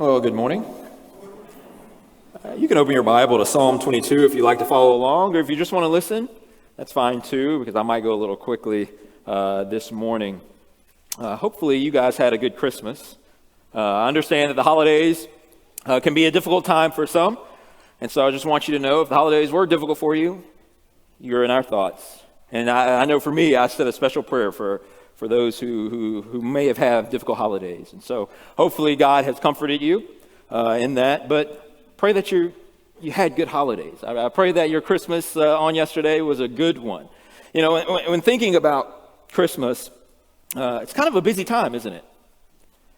Well, good morning. You can open your Bible to Psalm 22 if you'd like to follow along, or if you just want to listen, that's fine too, because I might go a little quickly this morning. Hopefully you guys had a good Christmas. I understand that the holidays can be a difficult time for some, and so I just want you to know if the holidays were difficult for you, you're in our thoughts. And I know for me, I said a special prayer for those who may have had difficult holidays. And so hopefully God has comforted you in that, but pray that you had good holidays. I pray that your Christmas on yesterday was a good one. You know, when thinking about Christmas, it's kind of a busy time, isn't it?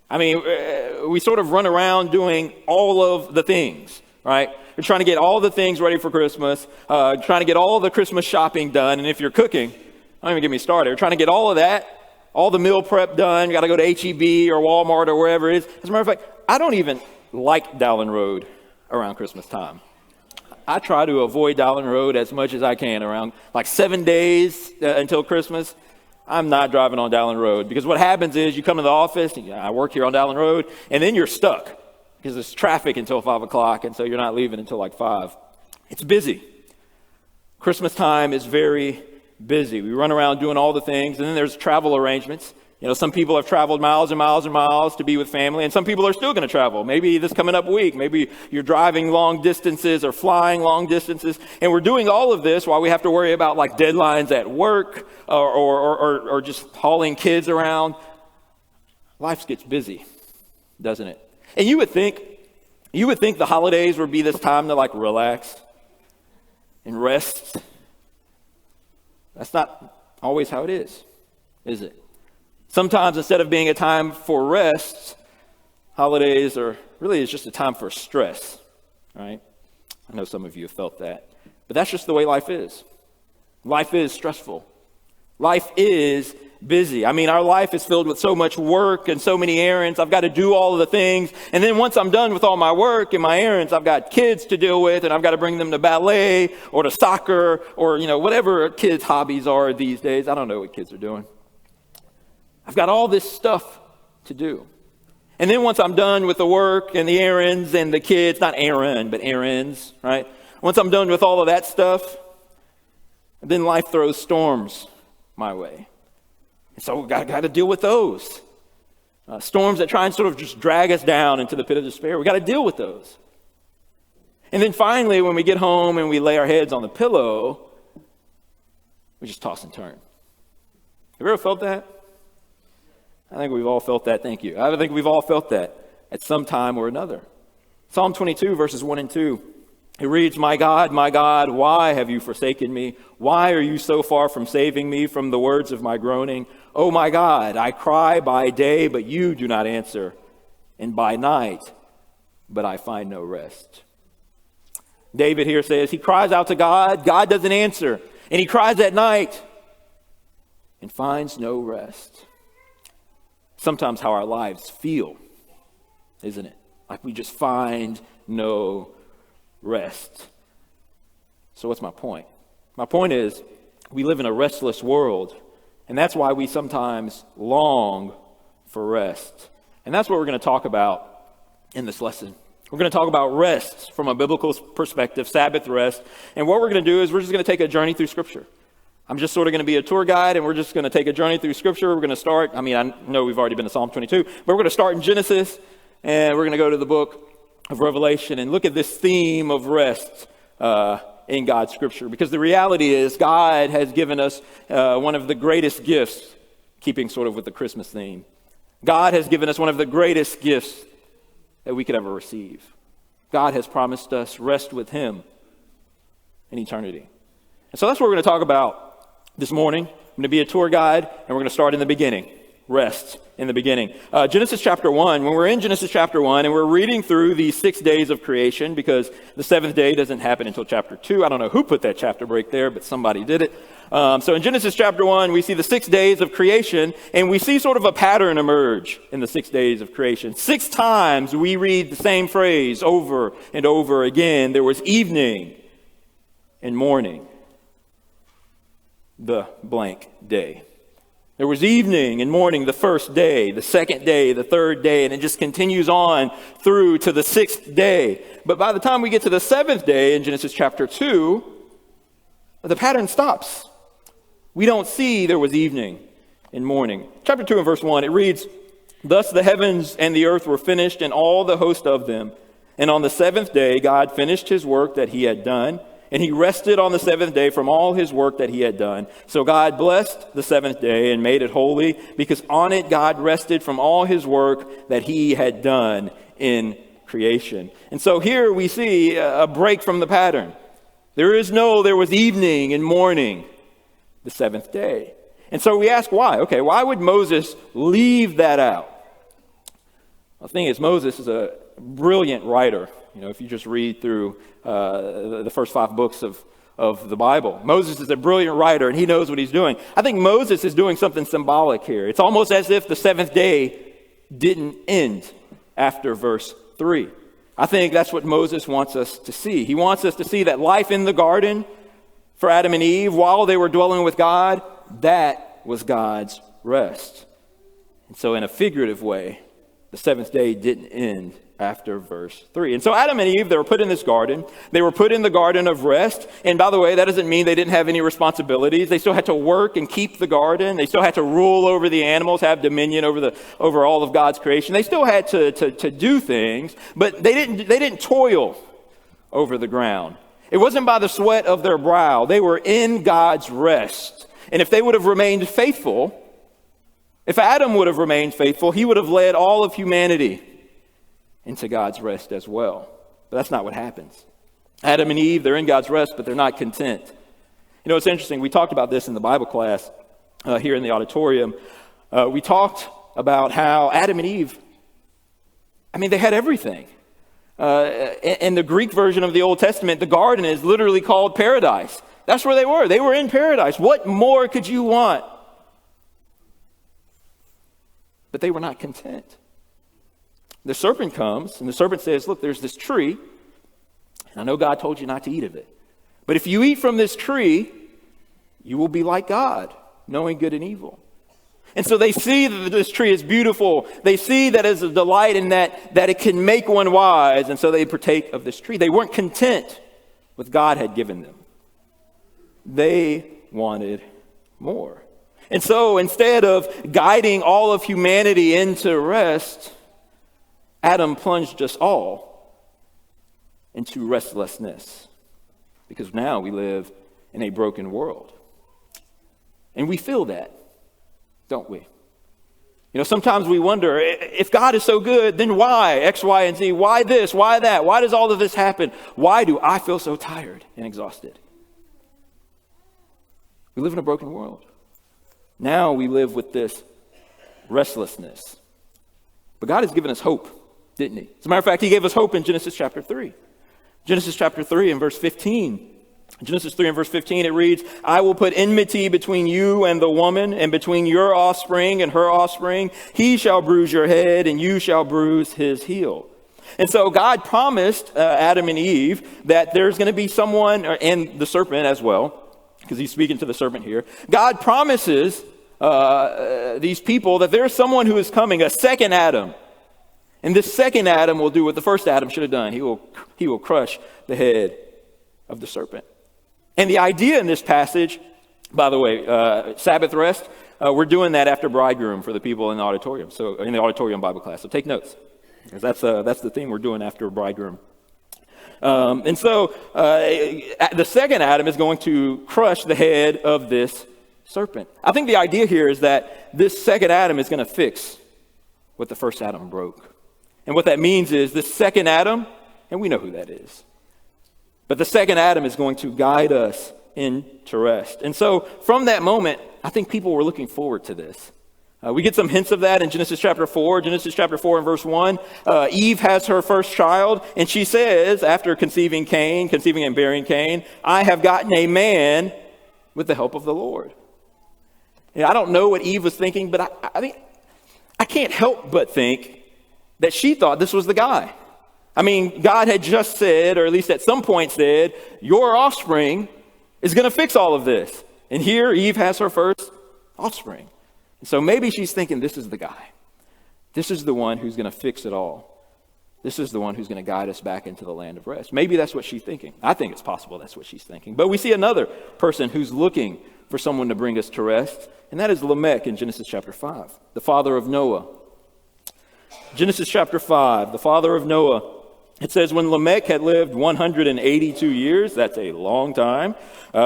I mean, we sort of run around doing all of the things, right? We're trying to get all the things ready for Christmas, trying to get all the Christmas shopping done. And if you're cooking, don't even get me started. We're trying to get all of that, all the meal prep done. You got to go to H-E-B or Walmart or wherever it is. As a matter of fact, I don't even like Dowling Road around Christmas time. I try to avoid Dowling Road as much as I can around like 7 days until Christmas. I'm not driving on Dowling Road because what happens is you come to the office, and I work here on Dowling Road, and then you're stuck because there's traffic until 5 o'clock, and so you're not leaving until like 5. It's busy. Christmas time is very busy. We run around doing all the things, and then there's travel arrangements. You know, some people have traveled miles and miles and miles to be with family, and some people are still going to travel. Maybe this coming up week, maybe you're driving long distances or flying long distances, and we're doing all of this while we have to worry about like deadlines at work or just hauling kids around. Life gets busy, doesn't it? And you would think the holidays would be this time to like relax and rest. That's not always how it is it? Sometimes instead of being a time for rest, holidays are really it's just a time for stress, right? I know some of you have felt that, but that's just the way life is. Life is stressful. Life is busy. I mean, our life is filled with so much work and so many errands. I've got to do all of the things. And then once I'm done with all my work and my errands, I've got kids to deal with, and I've got to bring them to ballet or to soccer or, you know, whatever kids' hobbies are these days. I don't know what kids are doing. I've got all this stuff to do. And then once I'm done with the work and the errands and the kids, not errand, but errands, right? Once I'm done with all of that stuff, then life throws storms my way. And so we've got to deal with those. Storms that try and sort of just drag us down into the pit of despair. We've got to deal with those. And then finally, when we get home and we lay our heads on the pillow, we just toss and turn. Have you ever felt that? I think we've all felt that. Thank you. I think we've all felt that at some time or another. Psalm 22, verses 1 and 2. It reads, my God, why have you forsaken me? Why are you so far from saving me from the words of my groaning? Oh, my God, I cry by day, but you do not answer, and by night, but I find no rest. David here says he cries out to God. God doesn't answer, and he cries at night and finds no rest. Sometimes how our lives feel, isn't it? Like we just find no rest. So what's my point? My point is we live in a restless world, and that's why we sometimes long for rest. And that's what we're going to talk about in this lesson. We're going to talk about rest from a biblical perspective, Sabbath rest. And what we're going to do is we're just going to take a journey through Scripture. I'm just sort of going to be a tour guide, and we're just going to take a journey through Scripture. We're going to start, I know we've already been to Psalm 22, but we're going to start in Genesis, and we're going to go to the book of Revelation and look at this theme of rest in God's Scripture. Because the reality is God has given us one of the greatest gifts, keeping sort of with the Christmas theme. God has given us one of the greatest gifts that we could ever receive. God has promised us rest with Him in eternity. And so that's what we're going to talk about this morning. I'm going to be a tour guide, and we're going to start in the beginning. Rest in the beginning. Genesis chapter 1, when we're in Genesis chapter 1 and we're reading through the 6 days of creation, because the seventh day doesn't happen until chapter 2. I don't know who put that chapter break there, but somebody did it. So in Genesis chapter 1, we see the 6 days of creation, and we see sort of a pattern emerge in the 6 days of creation. 6 times we read the same phrase over and over again. There was evening and morning, the blank day. There was evening and morning the first day, the second day, the third day, and it just continues on through to the sixth day. But by the time we get to the seventh day in Genesis chapter 2, the pattern stops. We don't see there was evening and morning. Chapter 2 and verse 1, it reads, "Thus the heavens and the earth were finished, and all the host of them. And on the seventh day God finished his work that he had done, and he rested on the seventh day from all his work that he had done. So God blessed the seventh day and made it holy, because on it God rested from all his work that he had done in creation." And so here we see a break from the pattern. There was evening and morning the seventh day. And so we ask why. Okay, why would Moses leave that out? The thing is, Moses is a brilliant writer. If you just read through the first 5 books of the Bible, Moses is a brilliant writer, and he knows what he's doing. I think Moses is doing something symbolic here. It's almost as if the seventh day didn't end after verse 3. I think that's what Moses wants us to see. He wants us to see that life in the garden for Adam and Eve, while they were dwelling with God, that was God's rest. And so in a figurative way, the seventh day didn't end after verse 3. And so Adam and Eve, they were put in this garden. They were put in the garden of rest. And by the way, that doesn't mean they didn't have any responsibilities. They still had to work and keep the garden. They still had to rule over the animals, have dominion over all of God's creation. They still had to do things, but they didn't toil over the ground. It wasn't by the sweat of their brow. They were in God's rest. And if they would have remained faithful, if Adam would have remained faithful, he would have led all of humanity into God's rest as well. But that's not what happens. Adam and Eve, they're in God's rest, but they're not content. It's interesting. We talked about this in the Bible class here in the auditorium. We talked about how Adam and Eve, they had everything. In the Greek version of the Old Testament, the garden is literally called paradise. That's where they were. They were in paradise. What more could you want? But they were not content. The serpent comes, and the serpent says, look, there's this tree, and I know God told you not to eat of it. But if you eat from this tree, you will be like God, knowing good and evil. And so they see that this tree is beautiful. They see that as a delight in that it can make one wise, and so they partake of this tree. They weren't content with what God had given them. They wanted more. And so instead of guiding all of humanity into rest, Adam plunged us all into restlessness, because now we live in a broken world. And we feel that, don't we? Sometimes we wonder, if God is so good, then why X, Y, and Z? Why this? Why that? Why does all of this happen? Why do I feel so tired and exhausted? We live in a broken world. Now we live with this restlessness. But God has given us hope, didn't he? As a matter of fact, he gave us hope in Genesis chapter 3. Genesis chapter 3 and verse 15. In Genesis 3 and verse 15, it reads, "I will put enmity between you and the woman, and between your offspring and her offspring. He shall bruise your head, and you shall bruise his heel." And so God promised Adam and Eve that there's going to be someone, and the serpent as well, because he's speaking to the serpent here. God promises these people that there's someone who is coming, a second Adam. And this second Adam will do what the first Adam should have done. He will crush the head of the serpent. And the idea in this passage, by the way, Sabbath rest, we're doing that after bridegroom for the people in the auditorium. So in the auditorium Bible class. So take notes, because that's the thing we're doing after bridegroom. And so the second Adam is going to crush the head of this serpent. I think the idea here is that this second Adam is going to fix what the first Adam broke. And what that means is this second Adam, and we know who that is, but the second Adam is going to guide us into rest. And so from that moment, I think people were looking forward to this. We get some hints of that in Genesis chapter 4. Genesis chapter 4 and verse 1, Eve has her first child, and she says, after conceiving and bearing Cain, "I have gotten a man with the help of the Lord." I don't know what Eve was thinking, but I can't help but think that she thought this was the guy. God had just said, or at least at some point said, your offspring is going to fix all of this. And here Eve has her first offspring. So maybe she's thinking, this is the guy. This is the one who's going to fix it all. This is the one who's going to guide us back into the land of rest. Maybe that's what she's thinking. I think it's possible that's what she's thinking. But we see another person who's looking for someone to bring us to rest, and that is Lamech in Genesis chapter 5, the father of Noah. Genesis chapter 5, the father of Noah. It says, when Lamech had lived 182 years, that's a long time,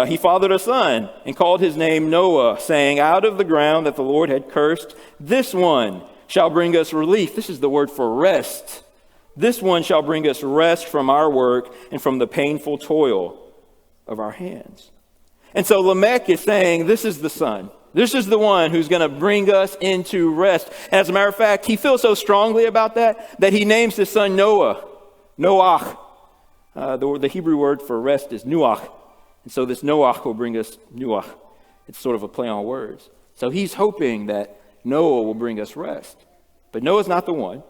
he fathered a son and called his name Noah, saying, out of the ground that the Lord had cursed, this one shall bring us relief. This is the word for rest. This one shall bring us rest from our work and from the painful toil of our hands. And so Lamech is saying, this is the son. This is the one who's going to bring us into rest. And as a matter of fact, he feels so strongly about that he names his son Noah. Noach. The Hebrew word for rest is nuach. And so this Noach will bring us nuach. It's sort of a play on words. So he's hoping that Noah will bring us rest. But Noah's not the one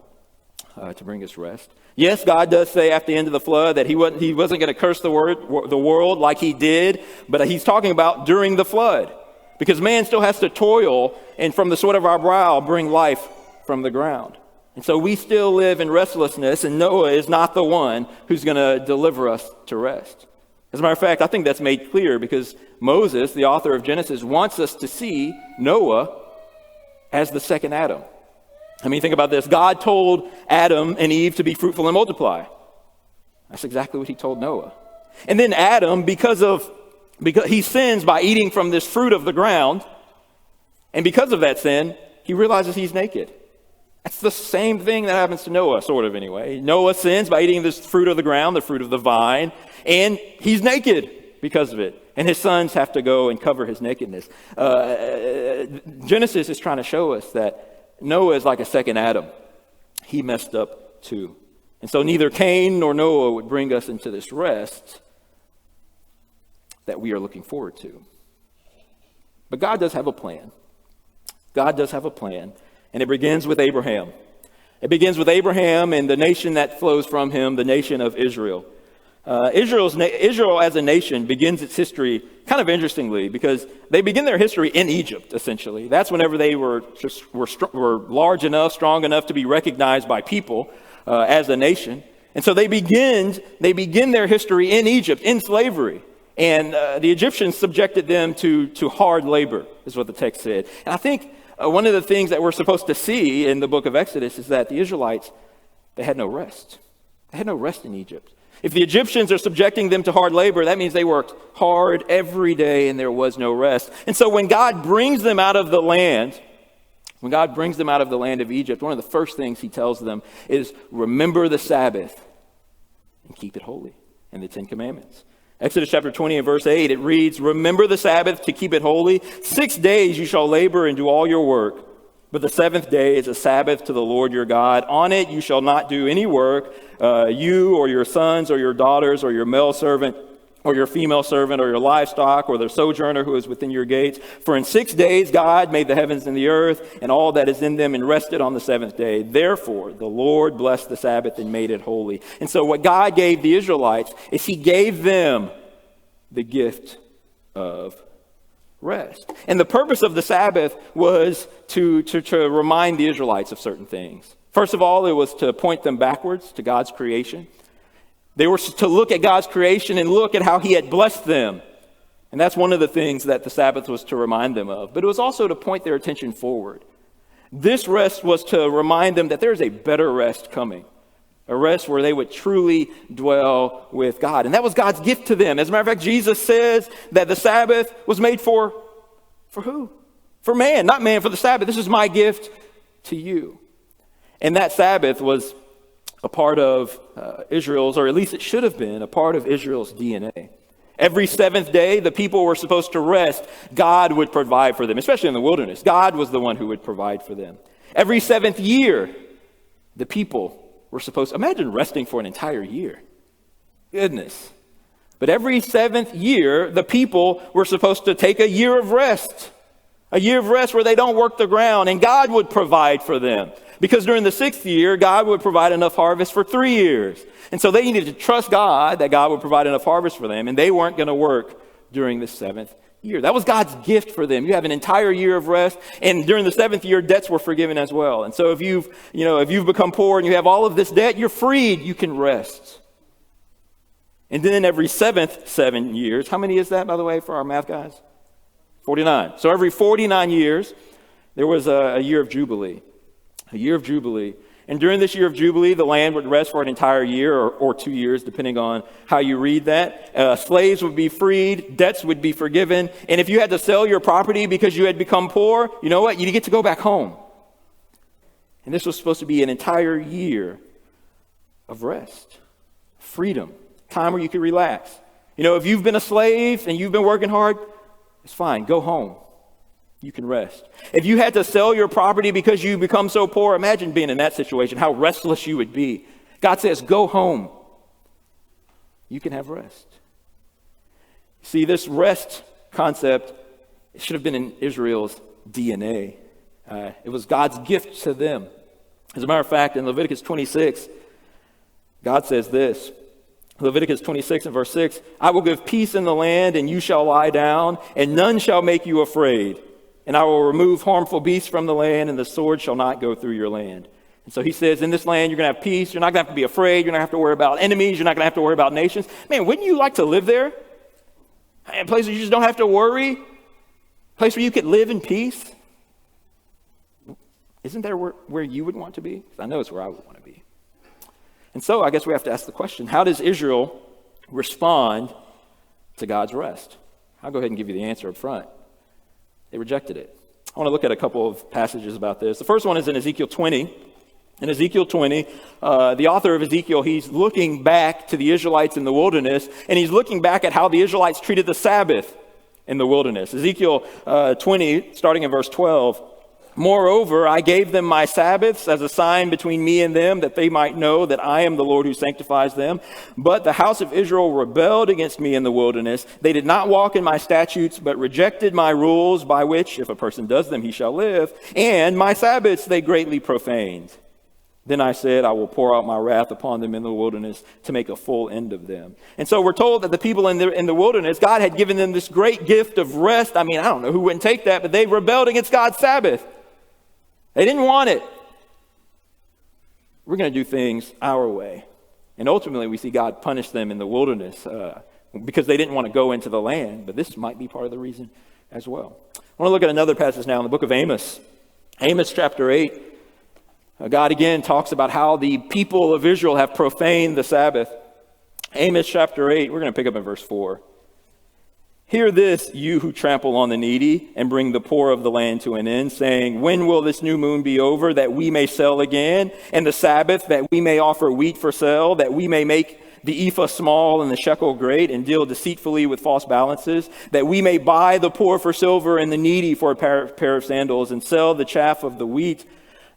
to bring us rest. Yes, God does say at the end of the flood that he wasn't going to curse the world like he did, but he's talking about during the flood. Because man still has to toil and from the sweat of our brow bring life from the ground. And so we still live in restlessness, and Noah is not the one who's going to deliver us to rest. As a matter of fact, I think that's made clear because Moses, the author of Genesis, wants us to see Noah as the second Adam. I mean, think about this. God told Adam and Eve to be fruitful and multiply. That's exactly what he told Noah. And then Adam, because he sins by eating from this fruit of the ground, and because of that sin, he realizes he's naked. That's the same thing that happens to Noah, sort of anyway. Noah sins by eating this fruit of the ground, the fruit of the vine, and he's naked because of it. And his sons have to go and cover his nakedness. Genesis is trying to show us that Noah is like a second Adam. He messed up too. And so neither Cain nor Noah would bring us into this rest that we are looking forward to. But God does have a plan. God does have a plan. And it begins with Abraham. It begins with Abraham and the nation that flows from him, the nation of Israel. Israel as a nation begins its history kind of interestingly because they begin their history in Egypt, essentially. That's whenever they were large enough, strong enough to be recognized by people as a nation. And so they begin their history in Egypt, in slavery. And the Egyptians subjected them to hard labor, is what the text said. And I think one of the things that we're supposed to see in the book of Exodus is that the Israelites, they had no rest. They had no rest in Egypt. If the Egyptians are subjecting them to hard labor, that means they worked hard every day and there was no rest. And so when God brings them out of the land, of Egypt, one of the first things he tells them is remember the Sabbath and keep it holy, in the Ten Commandments. Exodus chapter 20 and verse 8, it reads, remember the Sabbath to keep it holy. 6 days you shall labor and do all your work. But the seventh day is a Sabbath to the Lord your God. On it you shall not do any work, you or your sons or your daughters or your male servant or your female servant or your livestock or the sojourner who is within your gates. For in 6 days God made the heavens and the earth and all that is in them and rested on the seventh day. Therefore the Lord blessed the Sabbath and made it holy. And so what God gave the Israelites is he gave them the gift of rest. And the purpose of the Sabbath was to remind the Israelites of certain things. First of all, it was to point them backwards to God's creation. They were to look at God's creation and look at how he had blessed them. And that's one of the things that the Sabbath was to remind them of. But it was also to point their attention forward. This rest was to remind them that there's a better rest coming. A rest where they would truly dwell with God. And that was God's gift to them. As a matter of fact, Jesus says that the Sabbath was made for who? For man, not man for the Sabbath. This is my gift to you. And that Sabbath was a part of Israel's, or at least it should have been, a part of Israel's DNA. Every seventh day, the people were supposed to rest. God would provide for them, especially in the wilderness. God was the one who would provide for them. Every seventh year, the people were supposed to, imagine resting for an entire year. Goodness. But every seventh year, the people were supposed to take a year of rest. A year of rest where they don't work the ground, and God would provide for them. Because during the sixth year, God would provide enough harvest for 3 years. And so they needed to trust God that God would provide enough harvest for them, and they weren't going to work during the seventh year. That was God's gift for them. You have an entire year of rest, and during the 7th year, debts were forgiven as well. And so if you've become poor and you have all of this debt, you're freed. You can rest. And then every 7 years, how many is that, by the way, for our math guys? 49. So every 49 years, there was a year of Jubilee. A year of Jubilee. And during this year of Jubilee, the land would rest for an entire year or 2 years, depending on how you read that. Slaves would be freed. Debts would be forgiven. And if you had to sell your property because you had become poor, you know what? You get to go back home. And this was supposed to be an entire year of rest, freedom, time where you could relax. If you've been a slave and you've been working hard, it's fine. Go home. You can rest. If you had to sell your property because you become so poor, imagine being in that situation, how restless you would be. God says, go home. You can have rest. See, this rest concept, it should have been in Israel's DNA. It was God's gift to them. As a matter of fact, in Leviticus 26, God says this. Leviticus 26 and verse 6, I will give peace in the land, and you shall lie down, and none shall make you afraid. And I will remove harmful beasts from the land, and the sword shall not go through your land. And so he says, in this land, you're going to have peace. You're not going to have to be afraid. You're not going to have to worry about enemies. You're not going to have to worry about nations. Man, wouldn't you like to live there? A place where you just don't have to worry? A place where you could live in peace? Isn't that where you would want to be? Because I know it's where I would want to be. And so I guess we have to ask the question, how does Israel respond to God's rest? I'll go ahead and give you the answer up front. They rejected it. I want to look at a couple of passages about this. The first one is in Ezekiel 20. In Ezekiel 20, the author of Ezekiel, he's looking back to the Israelites in the wilderness, and he's looking back at how the Israelites treated the Sabbath in the wilderness. Ezekiel 20, starting in verse 12, moreover, I gave them my Sabbaths as a sign between me and them, that they might know that I am the Lord who sanctifies them. But the house of Israel rebelled against me in the wilderness. They did not walk in my statutes, but rejected my rules, by which, if a person does them, he shall live. And my Sabbaths they greatly profaned. Then I said, I will pour out my wrath upon them in the wilderness to make a full end of them. And so we're told that the people in the wilderness, God had given them this great gift of rest. I mean, I don't know who wouldn't take that, but they rebelled against God's Sabbath. They didn't want it. We're going to do things our way. And ultimately, we see God punish them in the wilderness because they didn't want to go into the land. But this might be part of the reason as well. I want to look at another passage now in the book of Amos. Amos chapter 8. God again talks about how the people of Israel have profaned the Sabbath. Amos chapter 8, we're going to pick up in verse 4. Hear this, you who trample on the needy and bring the poor of the land to an end, saying, when will this new moon be over, that we may sell again? And the Sabbath, that we may offer wheat for sale, that we may make the ephah small and the shekel great, and deal deceitfully with false balances, that we may buy the poor for silver and the needy for a pair of sandals, and sell the chaff of the wheat.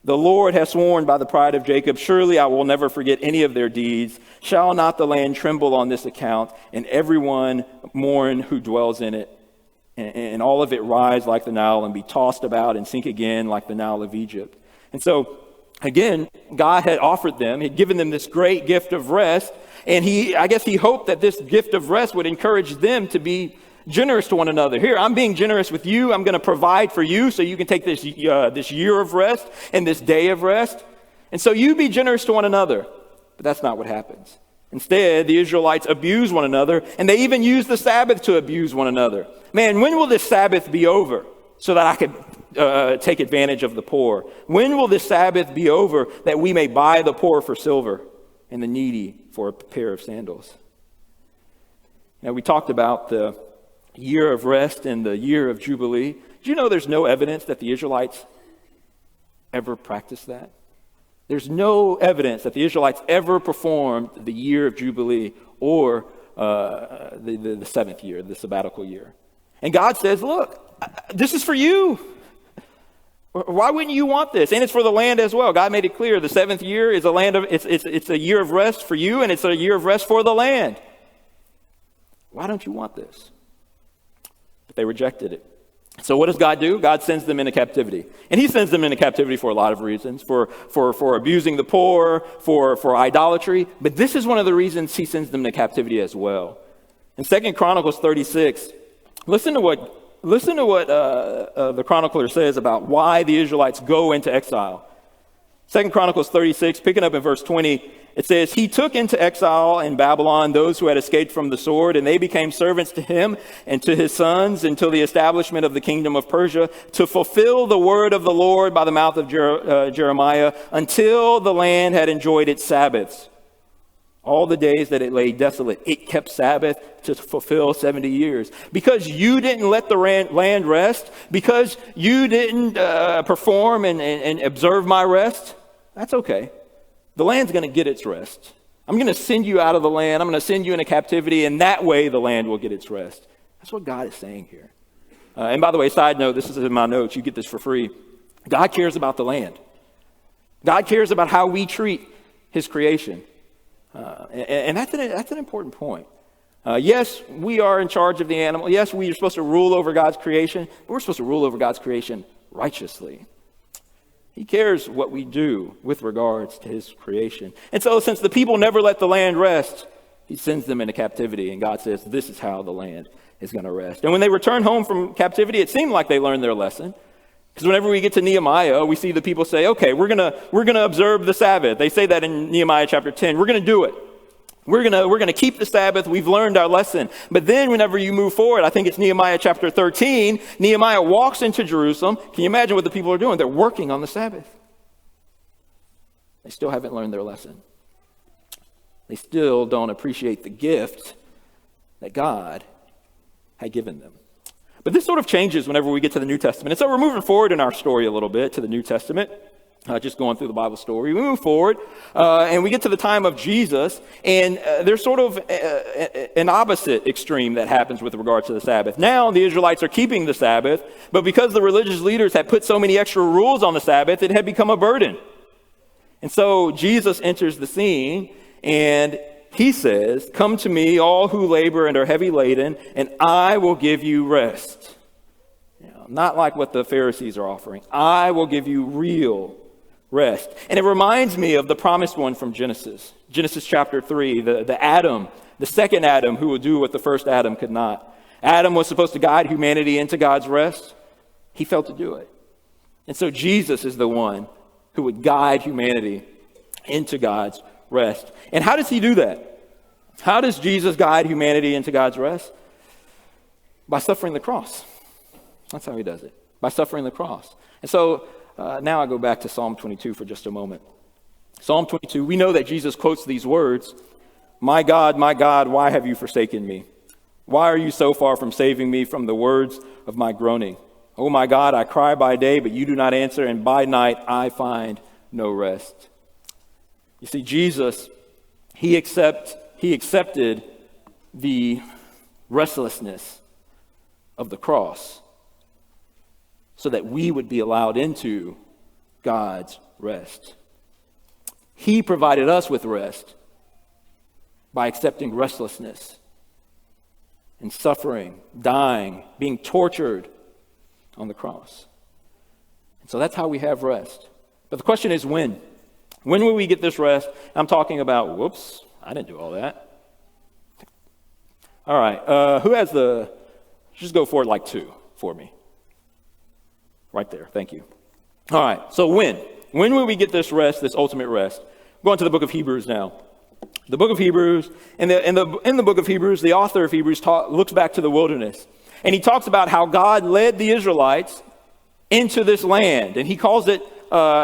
The Lord has sworn by the pride of Jacob, surely I will never forget any of their deeds. Shall not the land tremble on this account, and everyone mourn who dwells in it, and all of it rise like the Nile, and be tossed about and sink again like the Nile of Egypt? And so, again, God had offered them, had given them this great gift of rest, and I guess he hoped that this gift of rest would encourage them to be generous to one another. Here, I'm being generous with you. I'm going to provide for you so you can take this year of rest and this day of rest. And so you be generous to one another. But that's not what happens. Instead, the Israelites abuse one another, and they even use the Sabbath to abuse one another. Man, when will this Sabbath be over so that I could take advantage of the poor? When will this Sabbath be over that we may buy the poor for silver and the needy for a pair of sandals? Now, we talked about the year of rest and the year of Jubilee. Do you know there's no evidence that the Israelites ever practiced that? There's no evidence that the Israelites ever performed the year of Jubilee or the seventh year, the sabbatical year. And God says, look, this is for you. Why wouldn't you want this? And it's for the land as well. God made it clear the seventh year is it's a year of rest for you, and it's a year of rest for the land. Why don't you want this? But they rejected it. So what does God do? God sends them into captivity. And he sends them into captivity for a lot of reasons, for abusing the poor, for idolatry. But this is one of the reasons he sends them into captivity as well. In 2 Chronicles 36, Listen to what the chronicler says about why the Israelites go into exile. 2 Chronicles 36, picking up in verse 20, it says, "He took into exile in Babylon those who had escaped from the sword, and they became servants to him and to his sons until the establishment of the kingdom of Persia, to fulfill the word of the Lord by the mouth of Jeremiah, until the land had enjoyed its Sabbaths. All the days that it lay desolate, it kept Sabbath to fulfill 70 years. Because you didn't let the land rest, because you didn't perform and observe my rest, that's okay. The land's going to get its rest. I'm going to send you out of the land. I'm going to send you into captivity, and that way the land will get its rest." That's what God is saying here. And by the way, side note, this is in my notes. You get this for free. God cares about the land. God cares about how we treat his creation. And that's an important point. Yes, we are in charge of the animal. Yes, we are supposed to rule over God's creation, but we're supposed to rule over God's creation righteously. He cares what we do with regards to his creation. And so since the people never let the land rest, he sends them into captivity. And God says, this is how the land is going to rest. And when they return home from captivity, it seemed like they learned their lesson. Because whenever we get to Nehemiah, we see the people say, okay, we're gonna observe the Sabbath. They say that in Nehemiah chapter 10. We're going to do it. We're gonna keep the Sabbath. We've learned our lesson. But then whenever you move forward, I think it's Nehemiah chapter 13, Nehemiah walks into Jerusalem. Can you imagine what the people are doing? They're working on the Sabbath. They still haven't learned their lesson. They still don't appreciate the gift that God had given them. But this sort of changes whenever we get to the New Testament. And so we're moving forward in our story a little bit to the New Testament. Just going through the Bible story. We move forward, and we get to the time of Jesus, and there's sort of an opposite extreme that happens with regard to the Sabbath. Now the Israelites are keeping the Sabbath, but because the religious leaders had put so many extra rules on the Sabbath, it had become a burden. And so Jesus enters the scene, and he says, "Come to me, all who labor and are heavy laden, and I will give you rest." Not like what the Pharisees are offering. I will give you real rest. And it reminds me of the promised one from Genesis. Genesis chapter 3, the Adam, the second Adam who would do what the first Adam could not. Adam was supposed to guide humanity into God's rest. He failed to do it. And so Jesus is the one who would guide humanity into God's rest. And how does he do that? How does Jesus guide humanity into God's rest? By suffering the cross. That's how he does it, by suffering the cross. And so now I go back to Psalm 22 for just a moment. Psalm 22, we know that Jesus quotes these words, my God, why have you forsaken me? Why are you so far from saving me from the words of my groaning? Oh my God, I cry by day, but you do not answer, and by night I find no rest." You see, Jesus, he accepted the restlessness of the cross, so that we would be allowed into God's rest. He provided us with rest by accepting restlessness and suffering, dying, being tortured on the cross. And so that's how we have rest. But the question is when? When will we get this rest? I'm talking about, whoops, I didn't do all that. All right, who has just go forward like 2 for me. Right there. Thank you. All right. So when? When will we get this rest, this ultimate rest? Going to the book of Hebrews now. The book of Hebrews, in the book of Hebrews, the author of Hebrews looks back to the wilderness. And he talks about how God led the Israelites into this land. And he calls it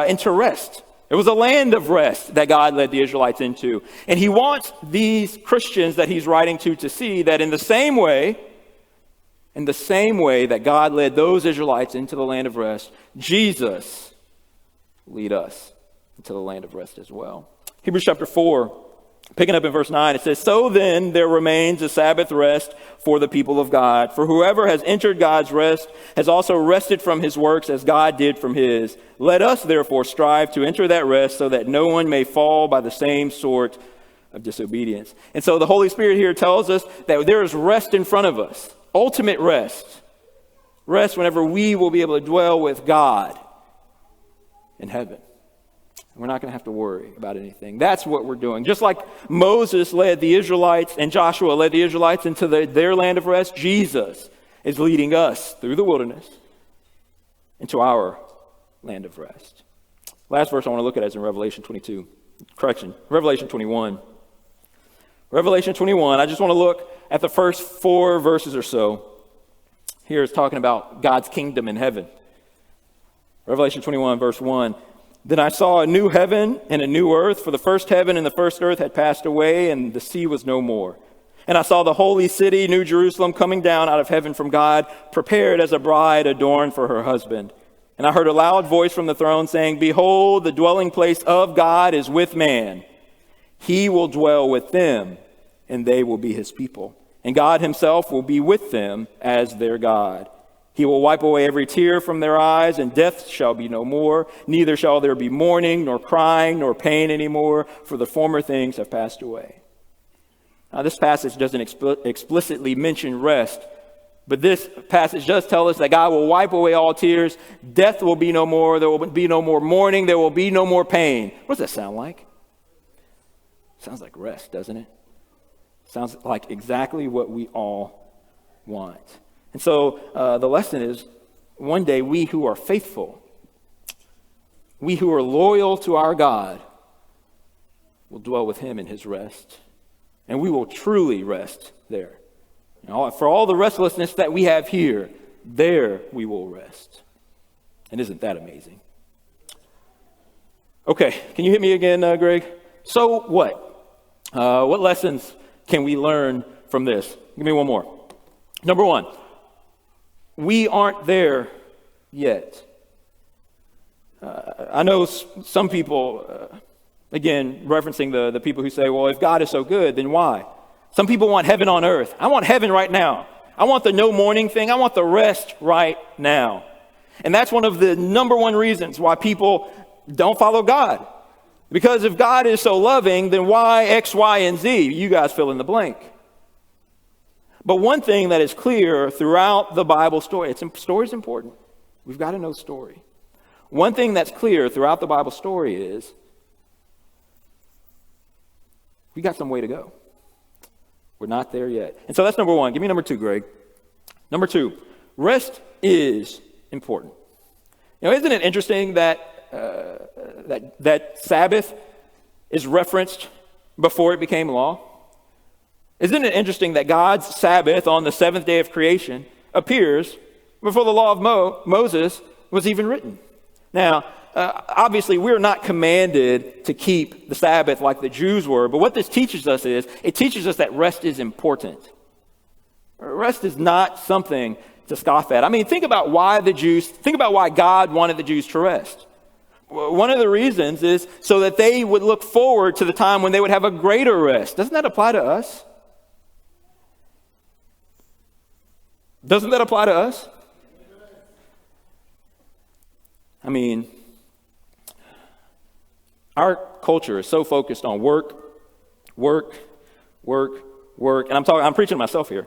into rest. It was a land of rest that God led the Israelites into. And he wants these Christians that he's writing to see that in the same way that God led those Israelites into the land of rest, Jesus lead us into the land of rest as well. Hebrews chapter 4, picking up in verse 9, it says, "So then there remains a Sabbath rest for the people of God. For whoever has entered God's rest has also rested from his works as God did from his. Let us therefore strive to enter that rest so that no one may fall by the same sort of disobedience." And so the Holy Spirit here tells us that there is rest in front of us. Ultimate rest. Rest whenever we will be able to dwell with God in heaven. We're not going to have to worry about anything. That's what we're doing. Just like Moses led the Israelites and Joshua led the Israelites into their land of rest, Jesus is leading us through the wilderness into our land of rest. Last verse I want to look at is in Revelation 21. Revelation 21, I just want to look at the first 4 verses or so. Here it's talking about God's kingdom in heaven. Revelation 21, verse 1. Then I saw a new heaven and a new earth, for the first heaven and the first earth had passed away, and the sea was no more. And I saw the holy city, New Jerusalem, coming down out of heaven from God, prepared as a bride adorned for her husband. And I heard a loud voice from the throne saying, Behold, the dwelling place of God is with man. He will dwell with them, and they will be his people. And God himself will be with them as their God. He will wipe away every tear from their eyes, and death shall be no more. Neither shall there be mourning, nor crying, nor pain anymore, for the former things have passed away. Now, this passage doesn't explicitly mention rest, but this passage does tell us that God will wipe away all tears. Death will be no more. There will be no more mourning. There will be no more pain. What does that sound like? Sounds like rest, doesn't it? Sounds like exactly what we all want. And so the lesson is, one day we who are faithful, we who are loyal to our God, will dwell with him in his rest. And we will truly rest there. For all the restlessness that we have here, there we will rest. And isn't that amazing? Okay, can you hit me again, Greg? So what? What lessons can we learn from this? Give me one more. Number 1, we aren't there yet. I know some people, again, referencing the people who say, well, if God is so good, then why? Some people want heaven on earth. I want heaven right now. I want the no mourning thing. I want the rest right now. And that's one of the number 1 reasons why people don't follow God. Because if God is so loving, then why X, Y, and Z? You guys fill in the blank. But one thing that is clear throughout the Bible story, story is important. We've got to know story. One thing that's clear throughout the Bible story is we got some way to go. We're not there yet. And so that's number 1. Give me number 2, Greg. Number 2, rest is important. Isn't it interesting that that Sabbath is referenced before it became law? Isn't it interesting that God's Sabbath on the 7th day of creation appears before the law of Moses was even written? Now, obviously, we're not commanded to keep the Sabbath like the Jews were, but what this teaches us is, it teaches us that rest is important. Rest is not something to scoff at. I mean, think about why God wanted the Jews to rest. One of the reasons is so that they would look forward to the time when they would have a greater rest. Doesn't that apply to us? Doesn't that apply to us? I mean, our culture is so focused on work, and I'm preaching to myself here.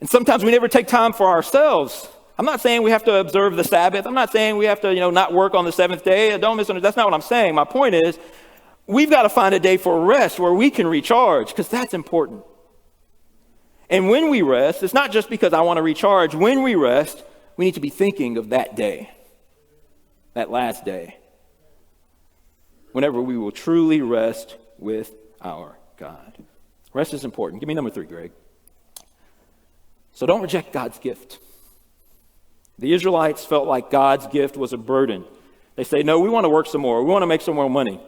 And sometimes we never take time for ourselves. I'm not saying we have to observe the Sabbath. I'm not saying we have to, not work on the 7th day. Don't misunderstand. That's not what I'm saying. My point is, we've got to find a day for rest where we can recharge, because that's important. And when we rest, it's not just because I want to recharge. When we rest, we need to be thinking of that day, that last day, whenever we will truly rest with our God. Rest is important. Give me number 3, Greg. So don't reject God's gift. The Israelites felt like God's gift was a burden. They say, no, we want to work some more. We want to make some more money.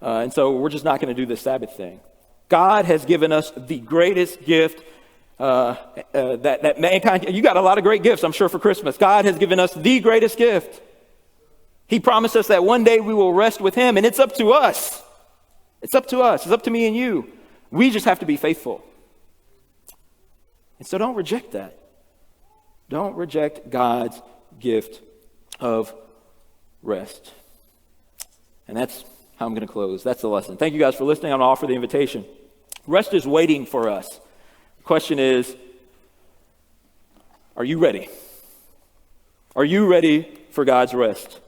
And so we're just not going to do this Sabbath thing. God has given us the greatest gift that mankind. You got a lot of great gifts, I'm sure, for Christmas. God has given us the greatest gift. He promised us that one day we will rest with him, and it's up to us. It's up to us. It's up to me and you. We just have to be faithful. And so don't reject that. Don't reject God's gift of rest. And that's how I'm going to close. That's the lesson. Thank you guys for listening. I'm going to offer the invitation. Rest is waiting for us. The question is, are you ready? Are you ready for God's rest?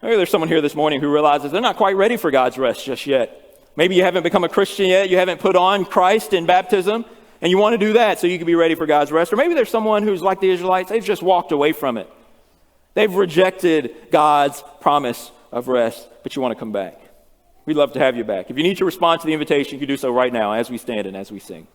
Maybe there's someone here this morning who realizes they're not quite ready for God's rest just yet. Maybe you haven't become a Christian yet. You haven't put on Christ in baptism. And you want to do that so you can be ready for God's rest. Or maybe there's someone who's like the Israelites, they've just walked away from it. They've rejected God's promise of rest, but you want to come back. We'd love to have you back. If you need to respond to the invitation, you can do so right now as we stand and as we sing.